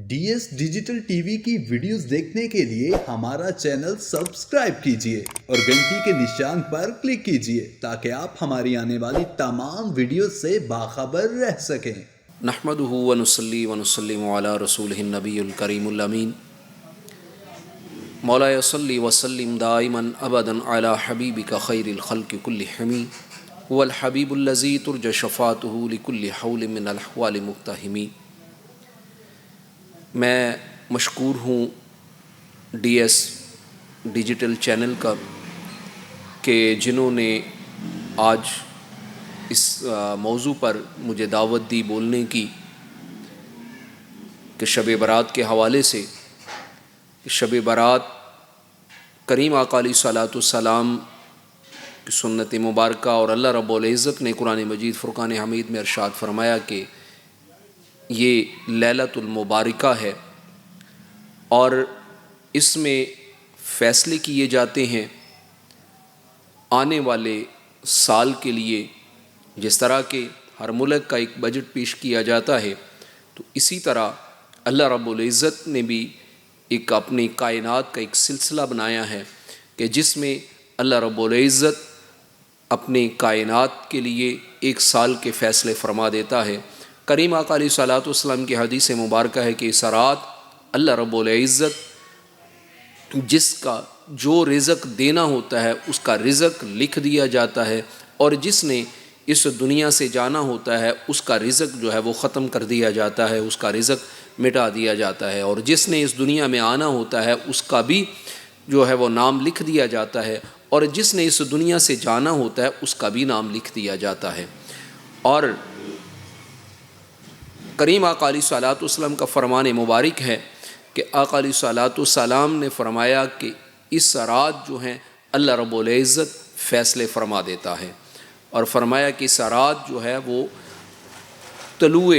D S digital T V کی videos دیکھنے کے لیے ہمارا چینل سبسکرائب کیجیے اور گھنٹی کے نشان پر کلک کیجیے تاکہ آپ ہماری آنے والی تمام ویڈیوز سے باخبر رہ سکیں۔ نحمدہ ونصلی ونسلم علی رسولہ النبی الکریم الامین مولا صلی وسلم دائما ابدا علی حبیبک خیر الخلق کلہم هو الحبیب الذی ترجى شفاعته لکل حول من الاحوال مقتحم۔ میں مشکور ہوں ڈی ایس ڈیجیٹل چینل کا کہ جنہوں نے آج اس موضوع پر مجھے دعوت دی بولنے کی کہ شب برات کے حوالے سے شب برات کریم آقا علیہ الصلاۃ والسلام کی سنت مبارکہ، اور اللہ رب العزت نے قرآن مجید فرقان حمید میں ارشاد فرمایا کہ یہ لیلۃ المبارکہ ہے اور اس میں فیصلے کیے جاتے ہیں آنے والے سال کے لیے۔ جس طرح کہ ہر ملک کا ایک بجٹ پیش کیا جاتا ہے، تو اسی طرح اللہ رب العزت نے بھی ایک اپنی کائنات کا ایک سلسلہ بنایا ہے کہ جس میں اللہ رب العزت اپنے کائنات کے لیے ایک سال کے فیصلے فرما دیتا ہے۔ کریم آقا علیہ الصلاۃ والسلام کی حدیث مبارکہ ہے کہ اس رات اللہ رب العزت جس کا جو رزق دینا ہوتا ہے اس کا رزق لکھ دیا جاتا ہے، اور جس نے اس دنیا سے جانا ہوتا ہے اس کا رزق جو ہے وہ ختم کر دیا جاتا ہے، اس کا رزق مٹا دیا جاتا ہے، اور جس نے اس دنیا میں آنا ہوتا ہے اس کا بھی جو ہے وہ نام لکھ دیا جاتا ہے، اور جس نے اس دنیا سے جانا ہوتا ہے اس کا بھی نام لکھ دیا جاتا ہے۔ اور کریم آقا علیہ الصلاۃ والسلام کا فرمان مبارک ہے کہ آقا علیہ الصلاۃ والسلام نے فرمایا کہ اس رات جو ہیں اللہ رب العزت فیصلے فرما دیتا ہے، اور فرمایا کہ اس رات جو ہے وہ طلوع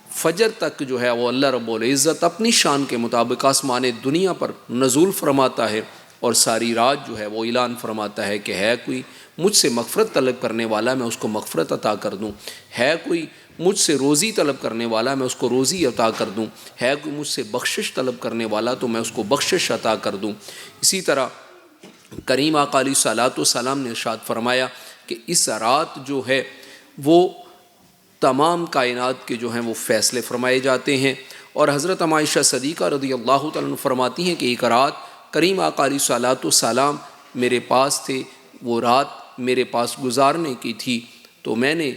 فجر تک جو ہے وہ اللہ رب العزت اپنی شان کے مطابق آسمان دنیا پر نزول فرماتا ہے، اور ساری رات جو ہے وہ اعلان فرماتا ہے کہ ہے کوئی مجھ سے مغفرت طلب کرنے والا میں اس کو مغفرت عطا کر دوں، ہے کوئی مجھ سے روزی طلب کرنے والا میں اس کو روزی عطا کر دوں، ہے کوئی مجھ سے بخشش طلب کرنے والا تو میں اس کو بخشش عطا کر دوں۔ اسی طرح کریم آقا علیہ الصلاۃ والسلام نے ارشاد فرمایا کہ اس رات جو ہے وہ تمام کائنات کے جو ہیں وہ فیصلے فرمائے جاتے ہیں۔ اور حضرت عائشہ صدیقہ رضی اللہ تعالیٰ عنہ فرماتی ہیں کہ ایک رات کریم آقا علیہ الصلاۃ والسلام میرے پاس تھے، وہ رات میرے پاس گزارنے کی تھی، تو میں نے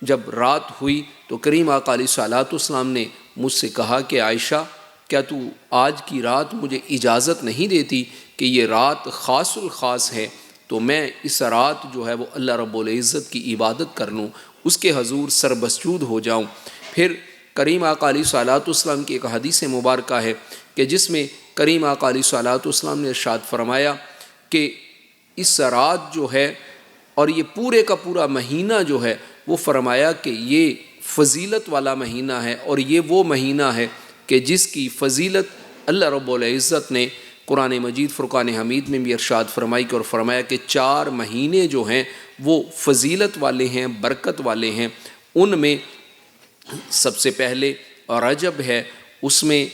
جب رات ہوئی تو کریم آقا علیہ الصلاۃ والسلام نے مجھ سے کہا کہ عائشہ کیا تو آج کی رات مجھے اجازت نہیں دیتی کہ یہ رات خاص الخاص ہے، تو میں اس رات جو ہے وہ اللہ رب العزت کی عبادت کر لوں، اس کے حضور سربسجود ہو جاؤں۔ پھر کریم آقا علیہ الصلاۃ والسلام کی ایک حدیث مبارکہ ہے کہ جس میں کریم آقا علیہ الصلاۃ والسلام نے ارشاد فرمایا کہ اس رات جو ہے اور یہ پورے کا پورا مہینہ جو ہے وہ فرمایا کہ یہ فضیلت والا مہینہ ہے، اور یہ وہ مہینہ ہے کہ جس کی فضیلت اللہ رب العزت نے قرآن مجید فرقان حمید میں بھی ارشاد فرمائی اور فرمایا کہ 4 مہینے جو ہیں وہ فضیلت والے ہیں، برکت والے ہیں۔ ان میں سب سے پہلے رجب ہے، اس میں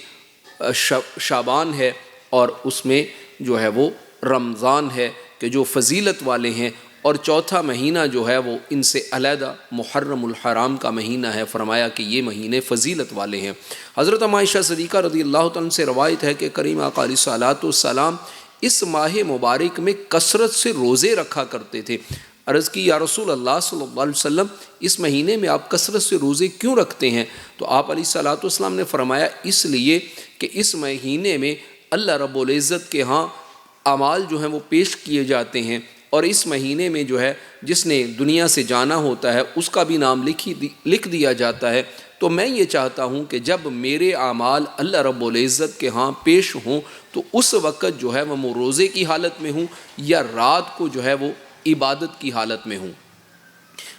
شعبان ہے، اور اس میں جو ہے وہ رمضان ہے کہ جو فضیلت والے ہیں، اور چوتھا مہینہ جو ہے وہ ان سے علیحدہ محرم الحرام کا مہینہ ہے، فرمایا کہ یہ مہینے فضیلت والے ہیں۔ حضرت عائشہ صدیقہ رضی اللہ تعالیٰ سے روایت ہے کہ کریم آقا علیہ الصلاۃ والسلام اس ماہ مبارک میں کثرت سے روزے رکھا کرتے تھے۔ عرض کی یا رسول اللہ صلی اللہ علیہ وسلم اس مہینے میں آپ کثرت سے روزے کیوں رکھتے ہیں؟ تو آپ علیہ الصلاۃ والسلام نے فرمایا اس لیے کہ اس مہینے میں اللہ رب العزت کے ہاں اعمال جو ہیں وہ پیش کیے جاتے ہیں، اور اس مہینے میں جو ہے جس نے دنیا سے جانا ہوتا ہے اس کا بھی نام لکھ دیا جاتا ہے۔ تو میں یہ چاہتا ہوں کہ جب میرے اعمال اللہ رب العزت کے ہاں پیش ہوں تو اس وقت جو ہے وہ روزے کی حالت میں ہوں یا رات کو جو ہے وہ عبادت کی حالت میں ہوں۔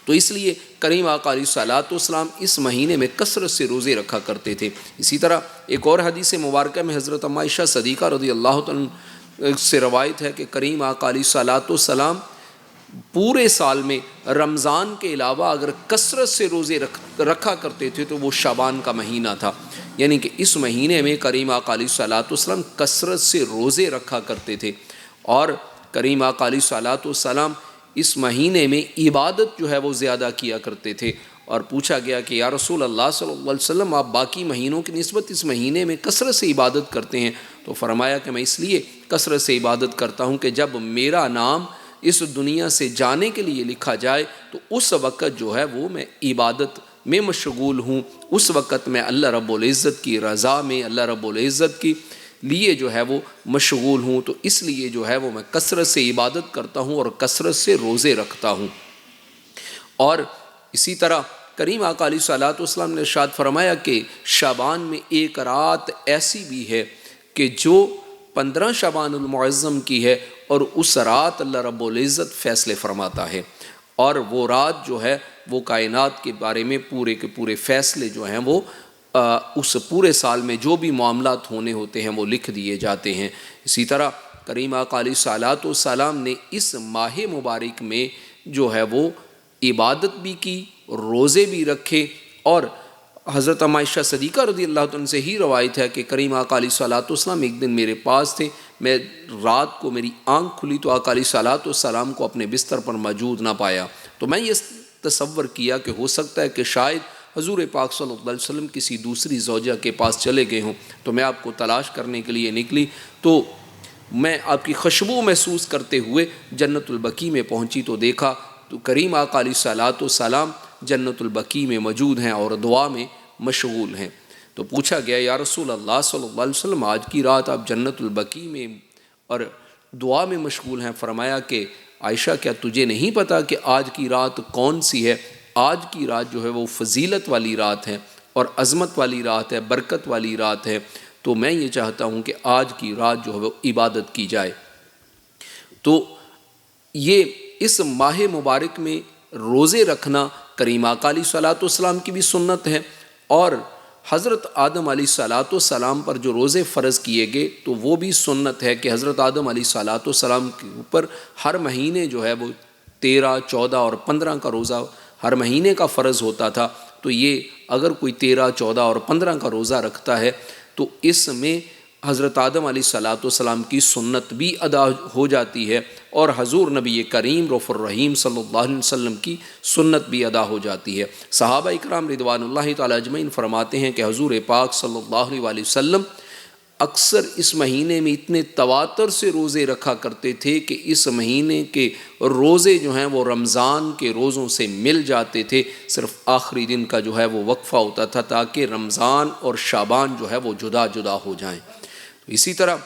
تو اس لیے کریم آقا علیہ الصلاۃ والسلام اس مہینے میں کثرت سے روزے رکھا کرتے تھے۔ اسی طرح ایک اور حدیث مبارکہ میں حضرت عائشہ صدیقہ رضی اللہ عنہ سے روایت ہے کہ کریم آقا علیہ الصلاۃ والسلام پورے سال میں رمضان کے علاوہ اگر کثرت سے روزے رکھا کرتے تھے تو وہ شعبان کا مہینہ تھا، یعنی کہ اس مہینے میں کریم آقا علیہ الصلوۃ والسلام کثرت سے روزے رکھا کرتے تھے، اور کریم آقا علیہ الصلوۃ والسلام اس مہینے میں عبادت جو ہے وہ زیادہ کیا کرتے تھے۔ اور پوچھا گیا کہ یا رسول اللہ صلی اللہ علیہ وسلم آپ باقی مہینوں کی نسبت اس مہینے میں کثرت سے عبادت کرتے ہیں؟ تو فرمایا کہ میں اس لیے کثرت سے عبادت کرتا ہوں کہ جب میرا نام اس دنیا سے جانے کے لیے لکھا جائے تو اس وقت جو ہے وہ میں عبادت میں مشغول ہوں، اس وقت میں اللہ رب العزت کی رضا میں، اللہ رب العزت کی لیے جو ہے وہ مشغول ہوں، تو اس لیے جو ہے وہ میں کثرت سے عبادت کرتا ہوں اور کثرت سے روزے رکھتا ہوں۔ اور اسی طرح کریم آقا علیہ الصلوۃ والسلام نے ارشاد فرمایا کہ شعبان میں ایک رات ایسی بھی ہے کہ جو 15 شعبان المعظم کی ہے، اور اس رات اللہ رب العزت فیصلے فرماتا ہے، اور وہ رات جو ہے وہ کائنات کے بارے میں پورے کے پورے فیصلے جو ہیں وہ اس پورے سال میں جو بھی معاملات ہونے ہوتے ہیں وہ لکھ دیے جاتے ہیں۔ اسی طرح کریم آقا علیہ الصلوۃ والسلام نے اس ماہ مبارک میں جو ہے وہ عبادت بھی کی، روزے بھی رکھے، اور حضرت عائشہ صدیقہ رضی اللہ عنہ سے ہی روایت ہے کہ کریم آقا علیہ الصلوۃ والسلام ایک دن میرے پاس تھے، میں رات کو میری آنکھ کھلی تو آقا علیہ الصلوۃ والسلام کو اپنے بستر پر موجود نہ پایا، تو میں یہ تصور کیا کہ ہو سکتا ہے کہ شاید حضور پاک صلی اللہ علیہ وسلم کسی دوسری زوجہ کے پاس چلے گئے ہوں، تو میں آپ کو تلاش کرنے کے لیے نکلی، تو میں آپ کی خوشبو محسوس کرتے ہوئے جنت البقیع میں پہنچی تو دیکھا تو کریم آقا علیہ الصلوۃ والسلام جنت البقیع میں موجود ہیں اور دعا میں مشغول ہیں۔ تو پوچھا گیا یا رسول اللہ صلی اللہ علیہ وسلم آج کی رات آپ جنت البقیع میں اور دعا میں مشغول ہیں؟ فرمایا کہ عائشہ کیا تجھے نہیں پتا کہ آج کی رات کون سی ہے؟ آج کی رات جو ہے وہ فضیلت والی رات ہے اور عظمت والی رات ہے، برکت والی رات ہے، تو میں یہ چاہتا ہوں کہ آج کی رات جو ہے وہ عبادت کی جائے۔ تو یہ اس ماہ مبارک میں روزے رکھنا کریم آقا علیہ الصلوۃ والسلام کی بھی سنت ہے، اور حضرت آدم علیہ الصلوۃ والسلام پر جو روزے فرض کیے گئے تو وہ بھی سنت ہے کہ حضرت آدم علیہ الصلوۃ والسلام کے اوپر ہر مہینے جو ہے وہ 13، 14 اور 15 کا روزہ ہر مہینے کا فرض ہوتا تھا، تو یہ اگر کوئی 13، 14 اور 15 کا روزہ رکھتا ہے تو اس میں حضرت آدم علیہ الصلوۃ والسلام کی سنت بھی ادا ہو جاتی ہے، اور حضور نبی کریم رؤوف الرحیم صلی اللہ علیہ وسلم کی سنت بھی ادا ہو جاتی ہے۔ صحابہ اکرام رضوان اللہ تعالی اجمعین فرماتے ہیں کہ حضور پاک صلی اللہ علیہ وسلم اکثر اس مہینے میں اتنے تواتر سے روزے رکھا کرتے تھے کہ اس مہینے کے روزے جو ہیں وہ رمضان کے روزوں سے مل جاتے تھے، صرف آخری دن کا جو ہے وہ وقفہ ہوتا تھا تاکہ رمضان اور شعبان جو ہے وہ جدا جدا ہو جائیں۔ اسی طرح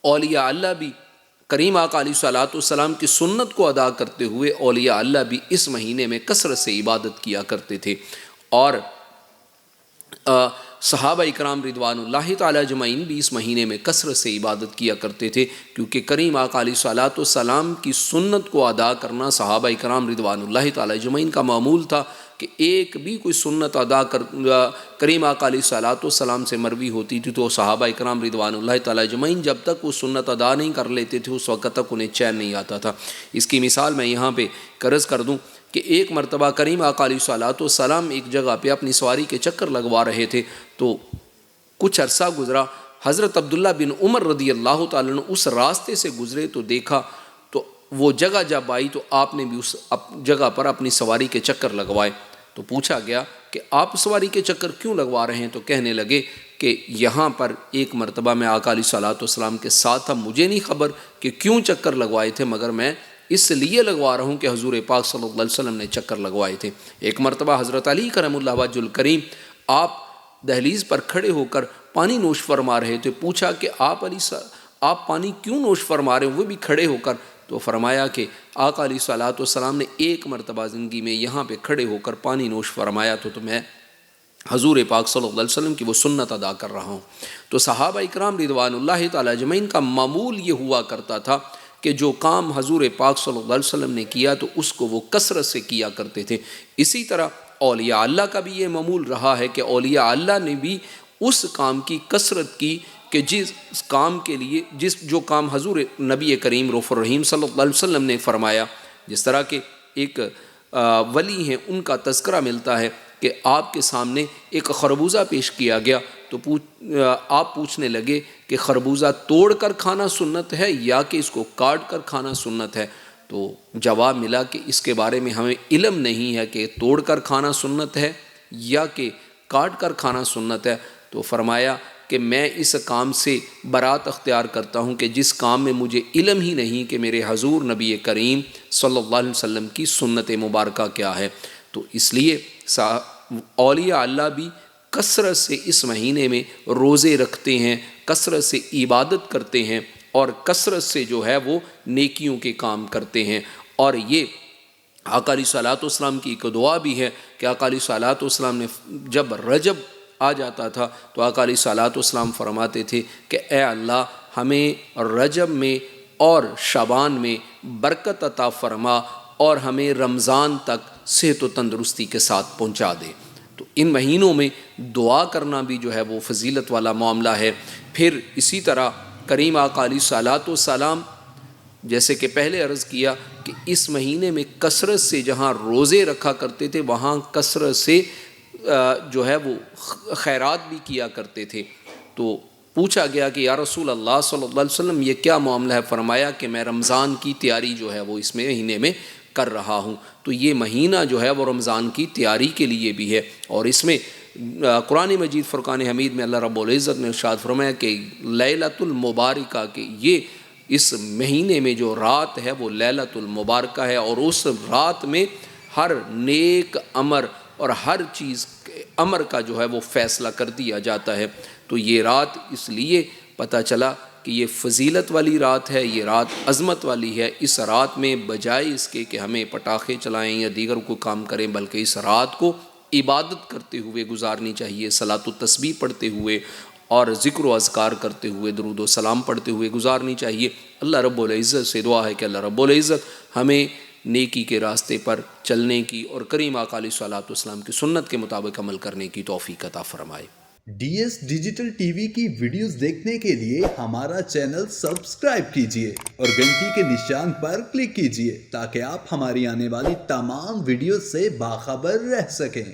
اولیاء اللہ بھی کریم آقا علیہ الصلوۃ والسلام کی سنت کو ادا کرتے ہوئے اولیاء اللہ بھی اس مہینے میں کثرت سے عبادت کیا کرتے تھے، اور صحابہ اکرام رضوان اللہ تعالی اجمعین بھی اس مہینے میں کثرت سے عبادت کیا کرتے تھے، کیونکہ کریم آقا علیہ الصلوۃ والسلام کی سنت کو ادا کرنا صحابہ اکرام رضوان اللہ تعالی اجمعین کا معمول تھا کہ ایک بھی کوئی سنت ادا کریم آقا علیہ الصلوۃ والسلام سے مروی ہوتی تھی تو صحابہ اکرام رضوان اللہ تعالی اجمعین جب تک وہ سنت ادا نہیں کر لیتے تھے اس وقت تک انہیں چین نہیں آتا تھا۔ اس کی مثال میں یہاں پہ عرض کر دوں کہ ایک مرتبہ کریم آقا علیہ الصلوۃ والسلام ایک جگہ پہ اپنی سواری کے چکر لگوا رہے تھے، تو کچھ عرصہ گزرا، حضرت عبداللہ بن عمر رضی اللہ تعالیٰ عنہ اس راستے سے گزرے تو دیکھا تو وہ جگہ جب آئی تو آپ نے بھی اس جگہ پر اپنی سواری کے چکر لگوائے، تو پوچھا گیا کہ آپ سواری کے چکر کیوں لگوا رہے ہیں؟ تو کہنے لگے کہ یہاں پر ایک مرتبہ میں آقا علیہ الصلوۃ والسلام کے ساتھ تھا، مجھے نہیں خبر کہ کیوں چکر لگوائے تھے، مگر میں اس لیے لگوا رہا ہوں کہ حضور پاک صلی اللہ علیہ وسلم نے چکر لگوائے تھے۔ ایک مرتبہ حضرت علی کرم اللہ وجہ الکریم آپ دہلیز پر کھڑے ہو کر پانی نوش فرما رہے تھے، پوچھا کہ آپ پانی کیوں نوش فرما رہے ہیں وہ بھی کھڑے ہو کر؟ تو فرمایا کہ آقا علیہ الصلوۃ والسلام نے ایک مرتبہ زندگی میں یہاں پہ کھڑے ہو کر پانی نوش فرمایا تو میں حضور پاک صلی اللہ علیہ وسلم کی وہ سنت ادا کر رہا ہوں۔ تو صحابہ اکرام رضوان اللہ تعالی اجمعین کا معمول یہ ہوا کرتا تھا کہ جو کام حضور پاک صلی اللہ علیہ وسلم نے کیا تو اس کو وہ کثرت سے کیا کرتے تھے۔ اسی طرح اولیاء اللہ کا بھی یہ معمول رہا ہے کہ اولیاء اللہ نے بھی اس کام کی کثرت کی کہ جس کام کے لیے جو کام حضور نبی کریم رؤوف الرحیم صلی اللہ علیہ وسلم نے فرمایا، جس طرح کہ ایک ولی ہیں ان کا تذکرہ ملتا ہے کہ آپ کے سامنے ایک خربوزہ پیش کیا گیا تو آپ پوچھنے لگے کہ خربوزہ توڑ کر کھانا سنت ہے یا کہ اس کو کاٹ کر کھانا سنت ہے؟ تو جواب ملا کہ اس کے بارے میں ہمیں علم نہیں ہے کہ توڑ کر کھانا سنت ہے یا کہ کاٹ کر کھانا سنت ہے۔ تو فرمایا کہ میں اس کام سے برات اختیار کرتا ہوں کہ جس کام میں مجھے علم ہی نہیں کہ میرے حضور نبی کریم صلی اللہ علیہ وسلم کی سنت مبارکہ کیا ہے۔ تو اس لیے اولیاء اللہ بھی کثرت سے اس مہینے میں روزے رکھتے ہیں، کثرت سے عبادت کرتے ہیں اور کثرت سے جو ہے وہ نیکیوں کے کام کرتے ہیں۔ اور یہ آقا علیہ الصلوۃ والسلام کی ایک دعا بھی ہے کہ آقا علیہ الصلوۃ والسلام نے جب رجب آ جاتا تھا تو آقا علیہ الصلوۃ والسلام فرماتے تھے کہ اے اللہ ہمیں رجب میں اور شعبان میں برکت عطا فرما اور ہمیں رمضان تک صحت و تندرستی کے ساتھ پہنچا دے۔ تو ان مہینوں میں دعا کرنا بھی جو ہے وہ فضیلت والا معاملہ ہے۔ پھر اسی طرح کریم آقا علیہ الصلوۃ والسلام جیسے کہ پہلے عرض کیا کہ اس مہینے میں کثرت سے جہاں روزے رکھا کرتے تھے وہاں کثرت سے جو ہے وہ خیرات بھی کیا کرتے تھے۔ تو پوچھا گیا کہ یا رسول اللہ صلی اللہ علیہ وسلم یہ کیا معاملہ ہے؟ فرمایا کہ میں رمضان کی تیاری جو ہے وہ اس مہینے میں کر رہا ہوں۔ تو یہ مہینہ جو ہے وہ رمضان کی تیاری کے لیے بھی ہے، اور اس میں قرآن مجید فرقان حمید میں اللہ رب العزت نے ارشاد فرمایا کہ لیلۃ المبارکہ، کہ یہ اس مہینے میں جو رات ہے وہ لیلۃ المبارکہ ہے، اور اس رات میں ہر نیک امر اور ہر چیز امر کا جو ہے وہ فیصلہ کر دیا جاتا ہے۔ تو یہ رات اس لیے پتہ چلا کہ یہ فضیلت والی رات ہے، یہ رات عظمت والی ہے۔ اس رات میں بجائے اس کے کہ ہمیں پٹاخے چلائیں یا دیگر کوئی کام کریں، بلکہ اس رات کو عبادت کرتے ہوئے گزارنی چاہیے، صلاۃ و تسبیح پڑھتے ہوئے اور ذکر و اذکار کرتے ہوئے، درود و سلام پڑھتے ہوئے گزارنی چاہیے۔ اللہ رب العزت سے دعا ہے کہ اللہ رب العزت ہمیں نیکی کے راستے پر چلنے کی اور کریم آقا علیہ الصلوۃ والسلام کی سنت کے مطابق عمل کرنے کی توفیق عطا فرمائے۔ D S digital T V کی ویڈیوز دیکھنے کے لیے ہمارا چینل سبسکرائب کیجیے اور گھنٹی کے نشان پر کلک کیجیے تاکہ آپ ہماری آنے والی تمام ویڈیوز سے باخبر رہ سکیں۔